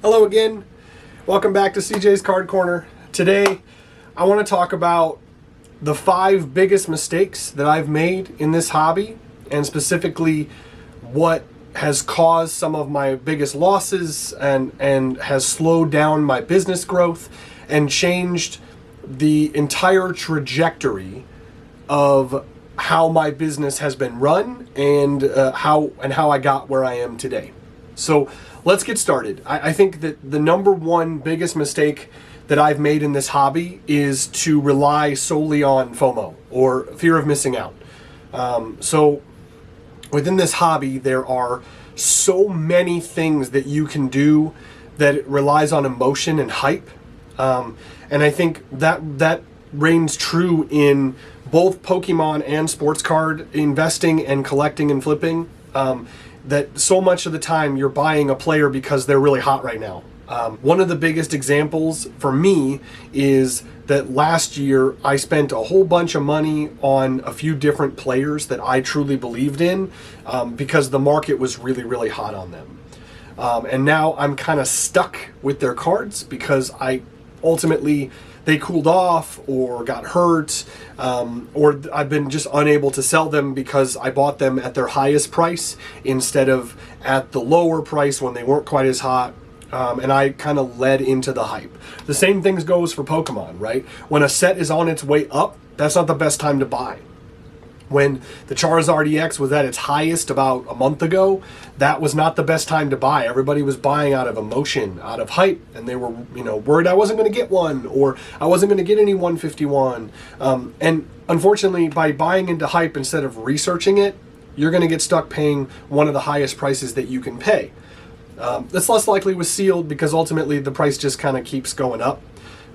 Hello again. Welcome back to CJ's Card Corner. Today, I want to talk about the 5 biggest mistakes that I've made in this hobby, and specifically what has caused some of my biggest losses and has slowed down my business growth and changed the entire trajectory of how my business has been run and how I got where I am today. So let's get started. I think that the number one biggest mistake that I've made in this hobby is to rely solely on FOMO, or fear of missing out. So within this hobby, there are so many things that you can do that relies on emotion and hype. And I think that reigns true in both Pokemon and sports card investing and collecting and flipping. That so much of the time you're buying a player because they're really hot right now. One of the biggest examples for me is that last year I spent a whole bunch of money on a few different players that I truly believed in because the market was really, really hot on them. And now I'm kind of stuck with their cards because they cooled off or got hurt, or I've been just unable to sell them because I bought them at their highest price instead of at the lower price when they weren't quite as hot. And I kind of led into the hype. The same thing goes for Pokemon, right? When a set is on its way up, that's not the best time to buy. When the Charizard EX was at its highest about a month ago, that was not the best time to buy. Everybody was buying out of emotion, out of hype, and they were, worried I wasn't going to get one, or I wasn't going to get any 151. And unfortunately, by buying into hype instead of researching it, you're going to get stuck paying one of the highest prices that you can pay. That's less likely with sealed because ultimately the price just kind of keeps going up,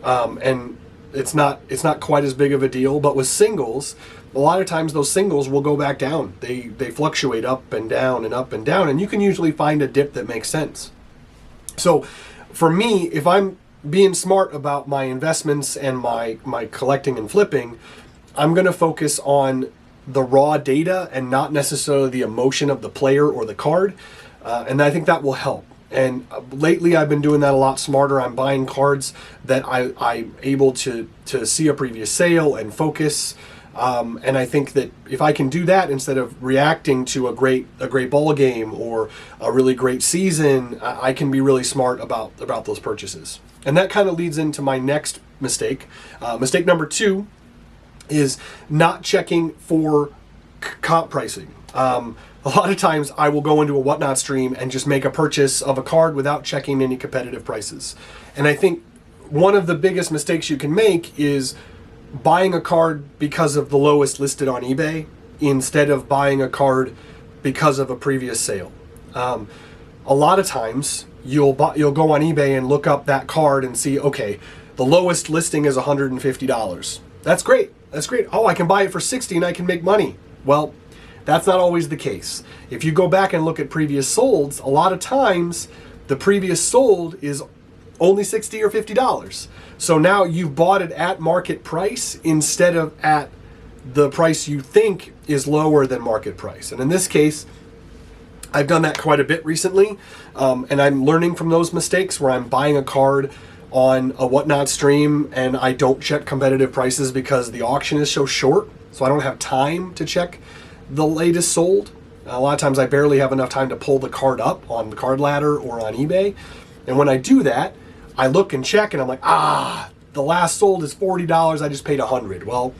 and it's not quite as big of a deal. But with singles, a lot of times those singles will go back down. They fluctuate up and down and up and down, and you can usually find a dip that makes sense. So for me, if I'm being smart about my investments and my collecting and flipping, I'm going to focus on the raw data and not necessarily the emotion of the player or the card. And I think that will help. And lately I've been doing that a lot smarter. I'm buying cards that I'm able to see a previous sale and focus. And I think that if I can do that instead of reacting to a great ball game or a really great season, I can be really smart about those purchases. And that kind of leads into my next mistake. Mistake number 2 is not checking for comp pricing. A lot of times I will go into a Whatnot stream and just make a purchase of a card without checking any competitive prices. And I think one of the biggest mistakes you can make is buying a card because of the lowest listed on eBay instead of buying a card because of a previous sale. A lot of times you'll go on eBay and look up that card and see, okay, the lowest listing is $150. That's great. Oh, I can buy it for $60 and I can make money. Well, that's not always the case. If you go back and look at previous solds, a lot of times the previous sold is only $60 or $50. So now you've bought it at market price instead of at the price you think is lower than market price. And in this case, I've done that quite a bit recently, and I'm learning from those mistakes where I'm buying a card on a Whatnot stream and I don't check competitive prices because the auction is so short, so I don't have time to check the latest sold. A lot of times I barely have enough time to pull the card up on the card ladder or on eBay. And when I do that, I look and check and I'm like, the last sold is $40, I just paid $100. Well,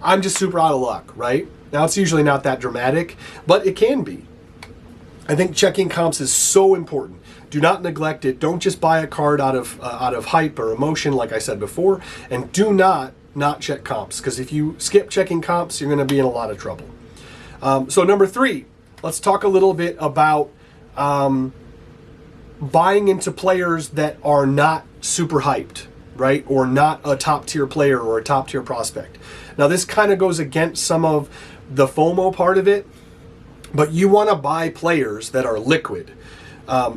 I'm just super out of luck, right? Now it's usually not that dramatic, but it can be. I think checking comps is so important. Do not neglect it. Don't just buy a card out of hype or emotion, like I said before, and do not check comps, because if you skip checking comps, you're going to be in a lot of trouble. So number 3, let's talk a little bit about buying into players that are not super hyped, right? Or not a top tier player or a top tier prospect. Now this kind of goes against some of the FOMO part of it, but you want to buy players that are liquid.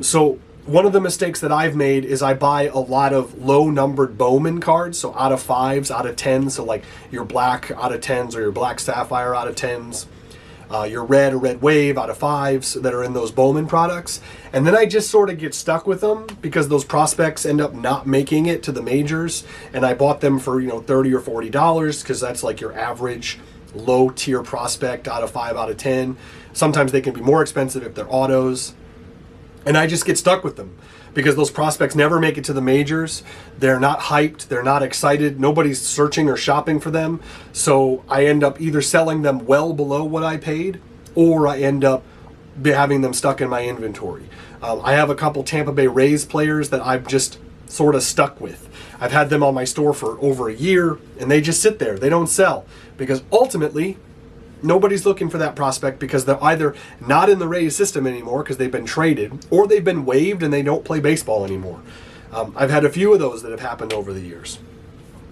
So one of the mistakes that I've made is I buy a lot of low numbered Bowman cards, so out of 5s, out of 10s, so like your black out of 10s or your black sapphire out of 10s. your red or red wave out of 5s that are in those Bowman products. And then I just sort of get stuck with them because those prospects end up not making it to the majors. And I bought them for, $30 or $40 because that's like your average low tier prospect out of 5 out of 10. Sometimes they can be more expensive if they're autos. And I just get stuck with them because those prospects never make it to the majors. They're not hyped. They're not excited. Nobody's searching or shopping for them. So I end up either selling them well below what I paid, or I end up having them stuck in my inventory. I have a couple Tampa Bay Rays players that I've just sort of stuck with. I've had them on my store for over a year, and they just sit there. They don't sell because ultimately nobody's looking for that prospect because they're either not in the Rays system anymore because they've been traded, or they've been waived and they don't play baseball anymore. I've had a few of those that have happened over the years.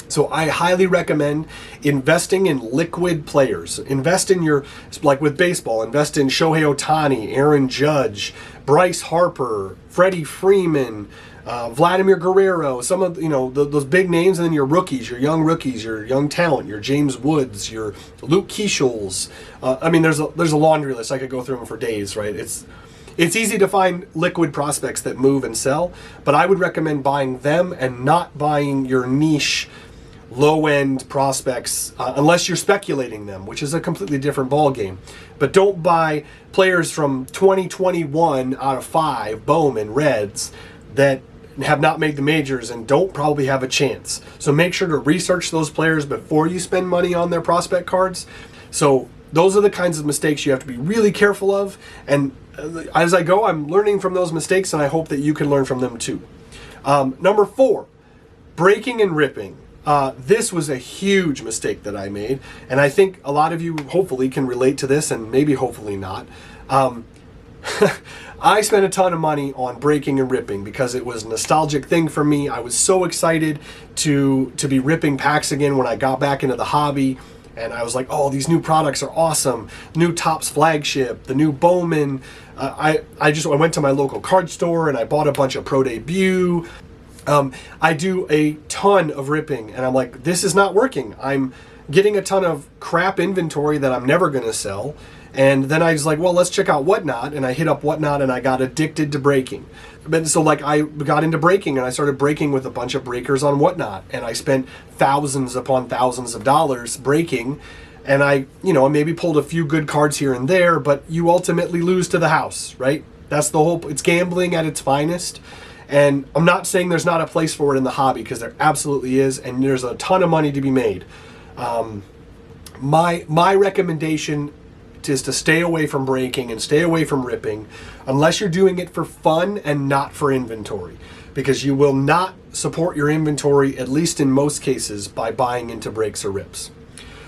So I highly recommend investing in liquid players. Invest in like with baseball, invest in Shohei Ohtani, Aaron Judge, Bryce Harper, Freddie Freeman, Vladimir Guerrero, some of those big names, and then your rookies, your young talent, your James Woods, your Luke Keishels. There's a laundry list. I could go through them for days, right? It's easy to find liquid prospects that move and sell, but I would recommend buying them and not buying your niche low-end prospects unless you're speculating them, which is a completely different ball game. But don't buy players from 2021 out of 5 Bowman Reds that have not made the majors and don't probably have a chance. So make sure to research those players before you spend money on their prospect cards. So those are the kinds of mistakes you have to be really careful of. And as I go, I'm learning from those mistakes, and I hope that you can learn from them too. Number 4, breaking and ripping. This was a huge mistake that I made, and I think a lot of you hopefully can relate to this, and maybe hopefully not. I spent a ton of money on breaking and ripping because it was a nostalgic thing for me. I was so excited to be ripping packs again when I got back into the hobby, and I was like, oh, these new products are awesome. New Topps flagship, the new Bowman. I went to my local card store and I bought a bunch of Pro Debut. I do a ton of ripping, and I'm like, this is not working. I'm getting a ton of crap inventory that I'm never going to sell. And then I was like, well, let's check out Whatnot. And I hit up Whatnot, and I got addicted to breaking. But so I got into breaking, and I started breaking with a bunch of breakers on Whatnot. And I spent thousands upon thousands of dollars breaking. And I maybe pulled a few good cards here and there, but you ultimately lose to the house, right? That's the whole, it's gambling at its finest. And I'm not saying there's not a place for it in the hobby, because there absolutely is, and there's a ton of money to be made. My recommendation is to stay away from breaking and stay away from ripping unless you're doing it for fun and not for inventory, because you will not support your inventory, at least in most cases, by buying into breaks or rips.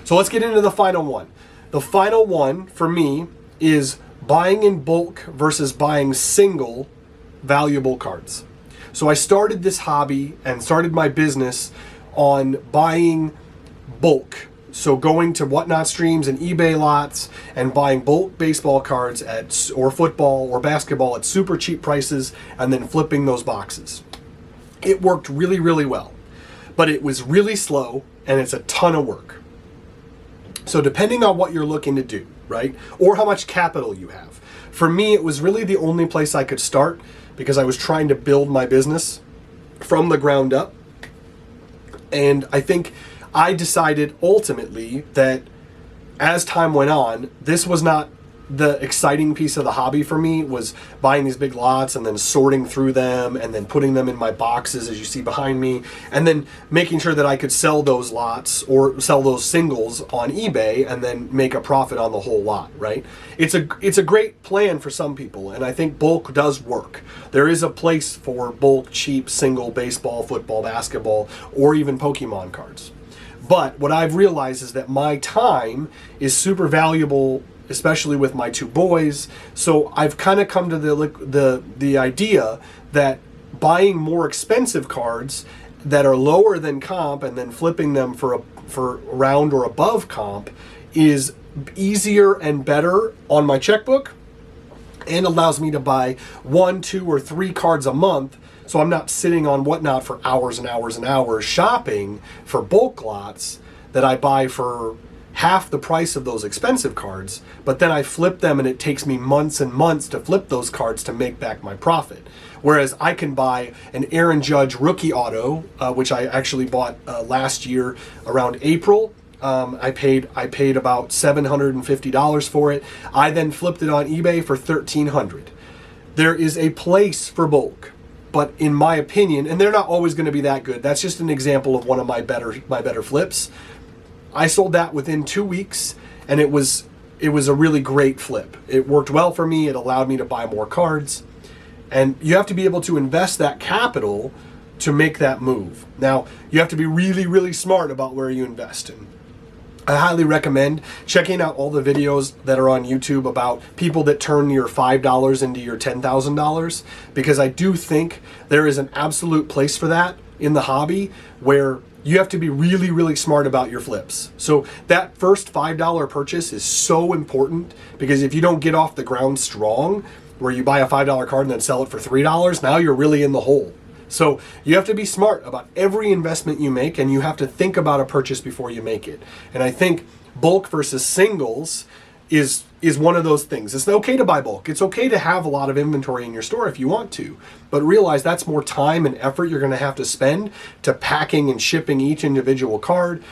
So let's get into the final one. The final one for me is buying in bulk versus buying single valuable cards. So I started this hobby and started my business on buying bulk. So going to Whatnot streams and eBay lots and buying bulk baseball cards or football or basketball at super cheap prices, and then flipping those boxes. It worked really, really well, but it was really slow, and it's a ton of work. So depending on what you're looking to do, right, or how much capital you have. For me, it was really the only place I could start, because I was trying to build my business from the ground up. And I think I decided ultimately that as time went on, this was not the exciting piece of the hobby for me, was buying these big lots and then sorting through them and then putting them in my boxes, as you see behind me, and then making sure that I could sell those lots or sell those singles on eBay and then make a profit on the whole lot, right? It's a great plan for some people, and I think bulk does work. There is a place for bulk, cheap, single baseball, football, basketball, or even Pokemon cards. But what I've realized is that my time is super valuable, especially with my 2 boys. So I've kind of come to the idea that buying more expensive cards that are lower than comp and then flipping them for around or above comp is easier and better on my checkbook, and allows me to buy 1, 2, or 3 cards a month. So I'm not sitting on Whatnot for hours and hours and hours shopping for bulk lots that I buy for half the price of those expensive cards, but then I flip them and it takes me months and months to flip those cards to make back my profit. Whereas I can buy an Aaron Judge rookie auto, which I actually bought last year around April. I paid about $750 for it. I then flipped it on eBay for $1,300. There is a place for bulk, but in my opinion, and they're not always going to be that good. That's just an example of one of my better flips. I sold that within 2 weeks, and it was a really great flip. It worked well for me. It allowed me to buy more cards, and you have to be able to invest that capital to make that move. Now, you have to be really, really smart about where you invest in. I highly recommend checking out all the videos that are on YouTube about people that turn your $5 into your $10,000, because I do think there is an absolute place for that in the hobby where you have to be really, really smart about your flips. So that first $5 purchase is so important, because if you don't get off the ground strong, where you buy a $5 card and then sell it for $3, now you're really in the hole. So you have to be smart about every investment you make, and you have to think about a purchase before you make it. And I think bulk versus singles is one of those things. It's okay to buy bulk. It's okay to have a lot of inventory in your store if you want to, but realize that's more time and effort you're going to have to spend to packing and shipping each individual card.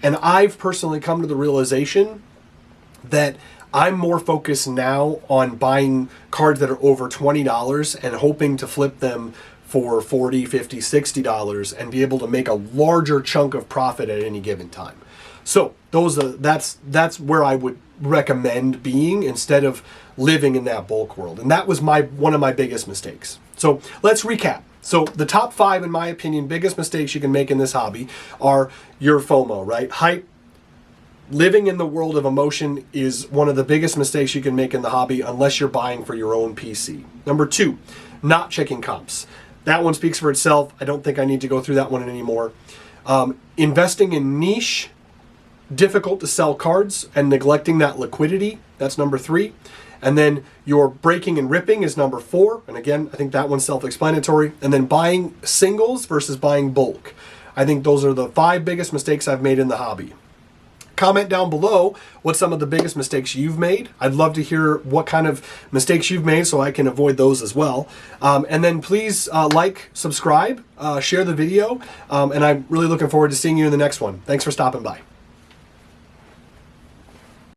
And I've personally come to the realization that I'm more focused now on buying cards that are over $20 and hoping to flip them for $40, $50, $60 and be able to make a larger chunk of profit at any given time. So that's where I would recommend being, instead of living in that bulk world. And that was one of my biggest mistakes. So let's recap. So the top 5, in my opinion, biggest mistakes you can make in this hobby are your FOMO, right? Hype. Living in the world of emotion is one of the biggest mistakes you can make in the hobby, unless you're buying for your own PC. Number 2, not checking comps. That one speaks for itself. I don't think I need to go through that one anymore. Investing in niche, difficult to sell cards and neglecting that liquidity. That's number 3. And then your breaking and ripping is number 4. And again, I think that one's self-explanatory. And then buying singles versus buying bulk. I think those are the 5 biggest mistakes I've made in the hobby. Comment down below what some of the biggest mistakes you've made. I'd love to hear what kind of mistakes you've made so I can avoid those as well. And then please like, subscribe, share the video, and I'm really looking forward to seeing you in the next one. Thanks for stopping by.